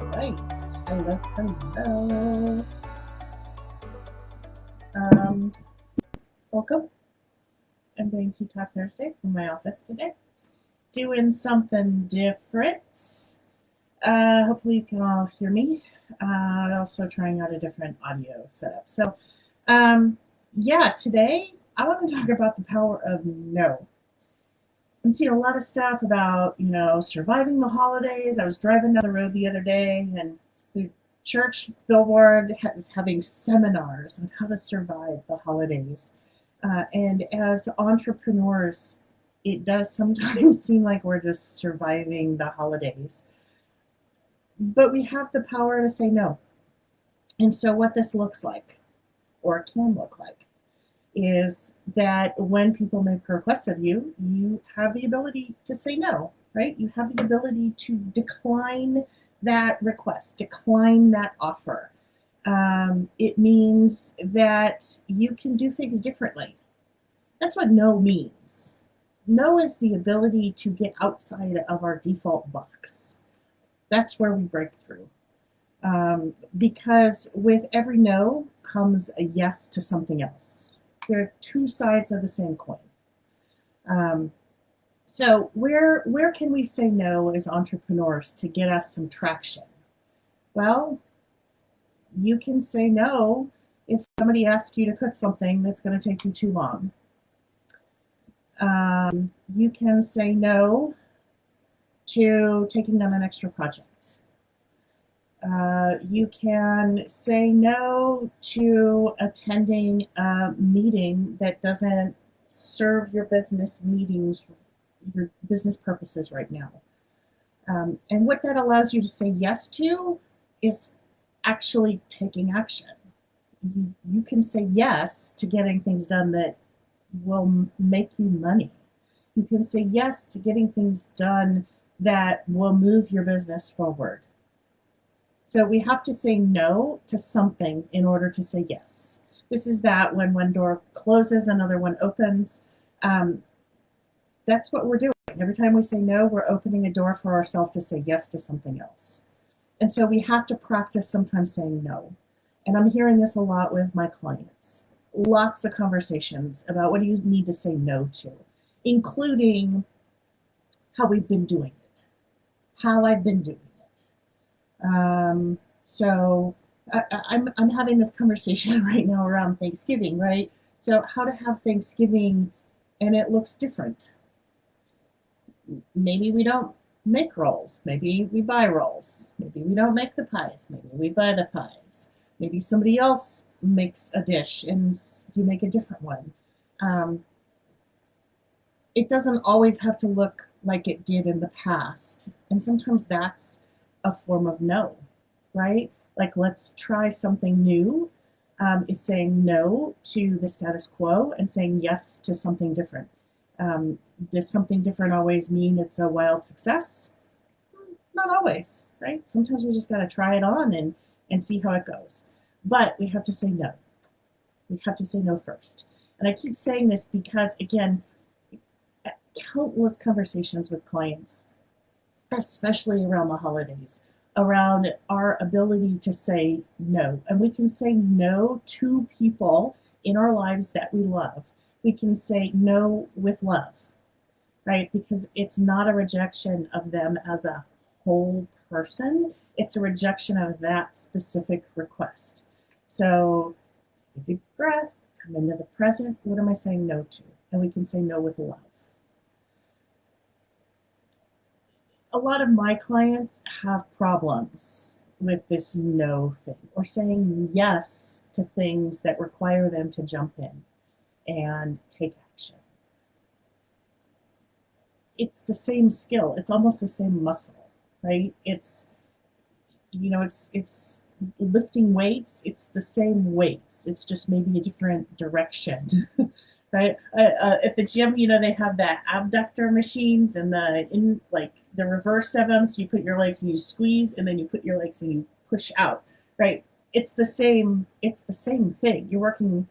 Right. Hello, hello. Welcome. I'm going to talk Thursday from my office today. Doing something different. Hopefully you can all hear me. Also trying out a different audio setup. Um, yeah, today I want to talk about the power of no. I'm seeing a lot of stuff about, surviving the holidays. I was driving down the road the other day and the church billboard is having seminars on how to survive the holidays. And as entrepreneurs, it does sometimes seem like we're just surviving the holidays. But we have the power to say no. And so, what this looks like, or can look like, is that when people make requests of you, you have the ability to say no, right? You have the ability to decline that request, decline that offer. It means that you can do things differently. That's what no means. No is the ability to get outside of our default box. That's where we break through. Because with every no comes a yes to something else. They're two sides of the same coin. Um, so where can we say no as entrepreneurs to get us some traction? Well, you can say no if somebody asks you to cook something that's going to take you too long. You can say no to taking on an extra project. You can say no to attending a meeting that doesn't serve your business purposes right now. And what that allows you to say yes to is actually taking action. You can say yes to getting things done that will make you money. You can say yes to getting things done that will move your business forward. So we have to say no to something in order to say yes. This is that when one door closes, another one opens. Um, that's what we're doing. Every time we say no, we're opening a door for ourselves to say yes to something else. And so we have to practice sometimes saying no. And I'm hearing this a lot with my clients. Lots of conversations about what do you need to say no to, including how we've been doing it, how I've been doing it. So I'm having this conversation right now around Thanksgiving, right? So how to have Thanksgiving and it looks different. Maybe we don't make rolls. Maybe we buy rolls. Maybe we don't make the pies. Maybe we buy the pies. Maybe somebody else makes a dish and you make a different one. Um, it doesn't always have to look like it did in the past. And sometimes that's a form of no, right? Like, let's try something new, is saying no to the status quo and saying yes to something different. Um, does something different always mean it's a wild success? Not always, right? Sometimes we just got to try it on and see how it goes. But we have to say no. We have to say no first. And I keep saying this because, again, countless conversations with clients, especially around the holidays, around our ability to say no. And we can say no to people in our lives that we love. We can say no with love, right? Because it's not a rejection of them as a whole person, it's a rejection of that specific request. So, deep breath, come into the present. What am I saying no to? And we can say no with love. A lot of my clients have problems with this no thing or saying yes to things that require them to jump in and take action. It's the same skill. It's almost the same muscle, right? It's lifting weights. It's the same weights. It's just maybe a different direction. Right? At the gym, they have the abductor machines and the reverse of them. So you put your legs and you squeeze, and then you put your legs and you push out. Right? It's the same. It's the same thing. You're working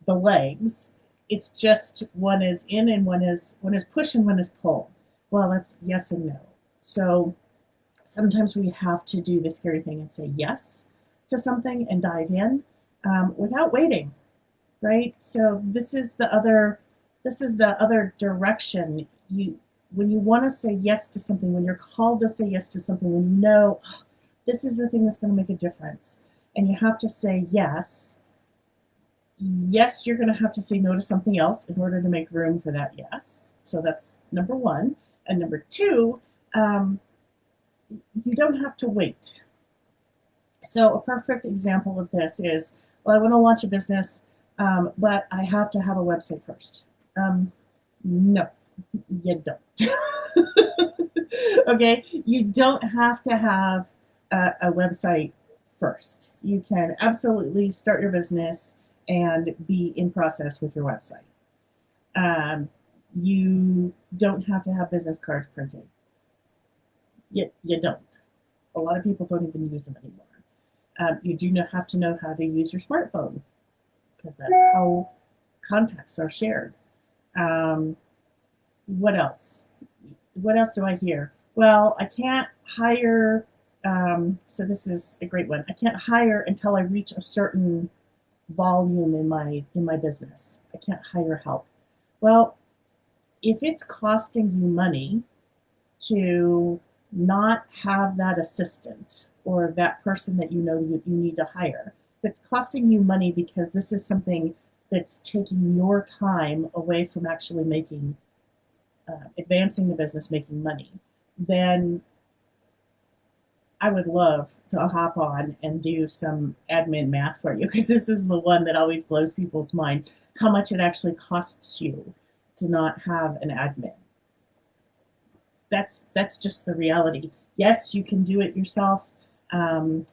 the legs. It's just one is in and one is push and one is pull. Well, that's yes and no. So Sometimes we have to do the scary thing and say yes to something and dive in without waiting, right? So this is the other direction. You When you want to say yes to something, when you're called to say yes to something, when you know, "Oh, this is the thing that's going to make a difference, and you have to say yes. Yes, you're going to have to say no to something else in order to make room for that yes. So that's number one. And number two, um, you don't have to wait. So a perfect example of this is, well, I want to launch a business, but I have to have a website first. No, you don't. Okay, you don't have to have a website first. You can absolutely start your business and be in process with your website. Um, you don't have to have business cards printed. You don't. A lot of people don't even use them anymore. You do not have to know how to use your smartphone because that's how contacts are shared. Um, what else? What else do I hear? Well, I can't hire. So this is a great one. I can't hire until I reach a certain volume in my business. I can't hire help. Well, if it's costing you money to not have that assistant or that person that you know you need to hire, if it's costing you money because this is something that's taking your time away from actually making advancing the business, making money, then I would love to hop on and do some admin math for you because this is the one that always blows people's mind, how much it actually costs you to not have an admin. That's just the reality. Yes, you can do it yourself. Um,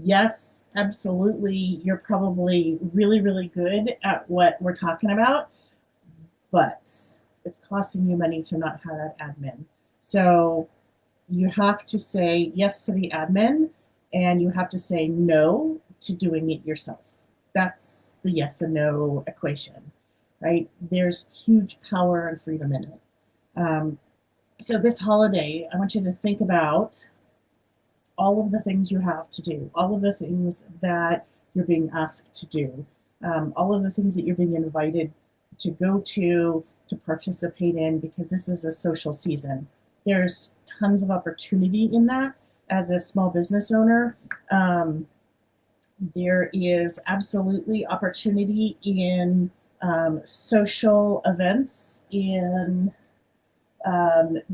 yes, absolutely, you're probably really, really good at what we're talking about, but it's costing you money to not have that admin. So you have to say yes to the admin and you have to say no to doing it yourself. That's the yes and no equation, right? There's huge power and freedom in it. Um, so this holiday, I want you to think about all of the things you have to do, all of the things that you're being asked to do, all of the things that you're being invited to go to participate in, because this is a social season. There's tons of opportunity in that. As a small business owner, there is absolutely opportunity in social events, in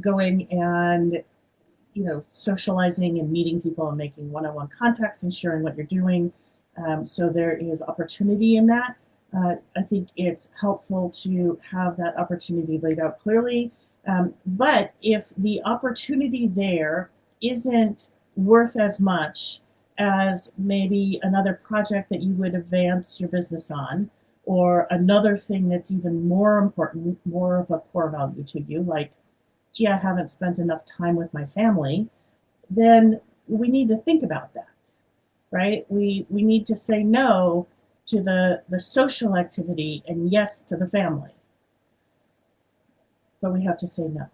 going and socializing and meeting people and making one-on-one contacts and sharing what you're doing. So there is opportunity in that. I think it's helpful to have that opportunity laid out clearly. But if the opportunity there isn't worth as much as maybe another project that you would advance your business on, or another thing that's even more important, more of a core value to you, like, gee, I haven't spent enough time with my family, then we need to think about that, right? We need to say no to the social activity and yes to the family. But we have to say no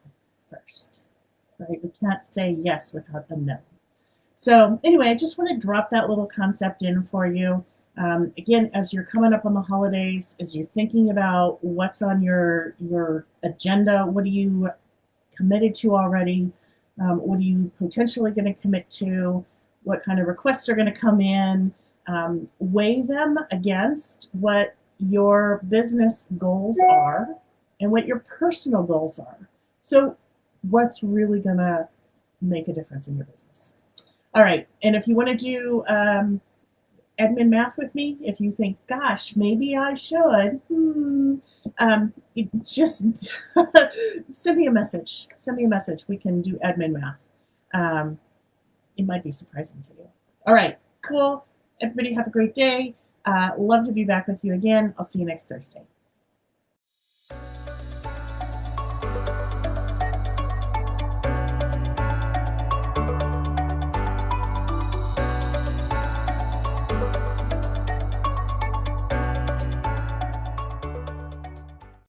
first, right? We can't say yes without a no. So anyway, I just want to drop that little concept in for you. Again, as you're coming up on the holidays, as you're thinking about what's on your agenda, what are you committed to already? What are you potentially going to commit to? What kind of requests are going to come in? Weigh them against what your business goals are and what your personal goals are. So, what's really going to make a difference in your business? All right. And if you want to do admin math with me, if you think, gosh, maybe I should, just send me a message. Send me a message. We can do admin math. It might be surprising to you. All right. Cool. Everybody have a great day. Love to be back with you again. I'll see you next Thursday.